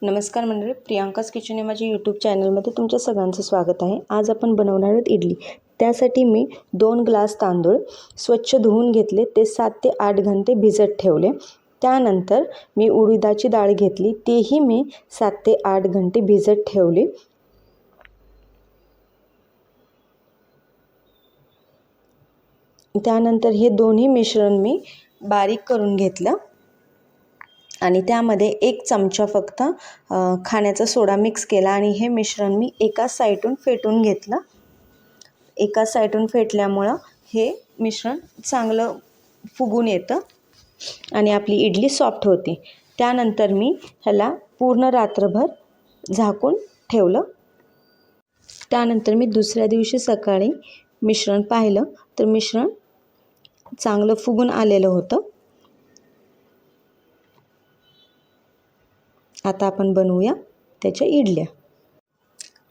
नमस्कार मंडळी, प्रियांकाज किचन या माझ्या यूट्यूब चॅनलमध्ये तुमच्या सगळ्यांचं स्वागत आहे। आज आपण बनवणार आहोत इडली। त्यासाठी मी 2 ग्लास तांदूळ स्वच्छ धुवून घेतले, ते 7 ते 8 घंटे भिजत ठेवले। त्यानंतर मी उडीदाची डाळ घेतली, तेही मी 7 ते 8 घंटे भिजत ठेवली। त्यानंतर हे दोन्ही मिश्रण मी बारीक करून घेतलं आणि त्यामध्ये 1 चमचा फक्त खाण्याचा सोडा मिक्स केला आणि हे मिश्रण मी एका साईडून फेटून घेतलं। एका साईडून फेटल्यामुळं हे मिश्रण चांगलं फुगून येतं आणि आपली इडली सॉफ्ट होते। त्यानंतर मी ह्याला पूर्ण रात्रभर झाकून ठेवलं। त्यानंतर मी दुसऱ्या दिवशी सकाळी मिश्रण पाहिलं तर मिश्रण चांगलं फुगून आलेलं होतं। आता आपण बनवूया त्याच्या इडल्या।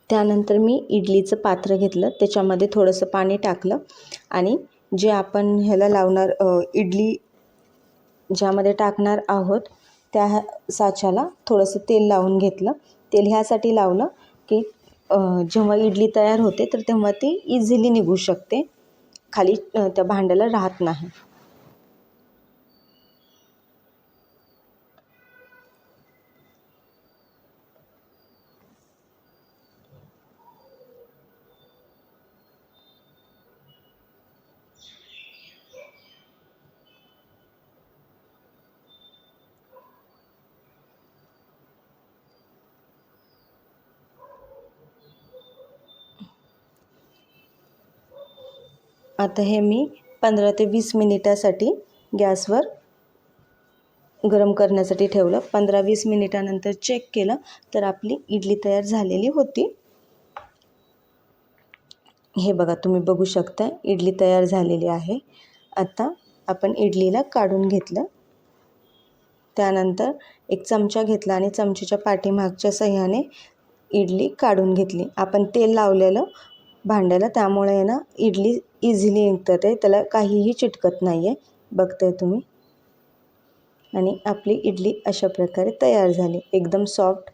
त्यानंतर मी इडलीचं पात्र घेतलं, त्याच्यामध्ये थोडंसं पाणी टाकलं आणि जे आपण ह्याला लावणार इडली ज्यामध्ये टाकणार आहोत त्या साच्याला थोडंसं तेल लावून घेतलं। तेल ह्यासाठी लावलं की जेव्हा इडली तयार होते तर तेव्हा ती इझिली निघू शकते, खाली त्या भांड्याला राहत नाही। आता हे मी 15 ते 20 मिनिटासाठी गॅसवर गरम करण्यासाठी ठेवलं। 15-20 मिनिटानंतर चेक केलं तर आपली इडली तयार झालेली होती। हे बघा, तुम्ही बघू शकता इडली तयार झालेली आहे। आता आपण इडलीला काढून घेतलं। त्यानंतर 1 चमचा घेतला आणि चमच्याच्या पाठीमागच्या साह्याने इडली काढून घेतली। आपण तेल लावलेलं भांड्याला, त्यामुळे ना इडली इझिली निघतात, त्याला काहीही चिटकत नाही आहे, बघताय तुम्ही। आणि आपली इडली अशा प्रकारे तयार झाली, एकदम सॉफ्ट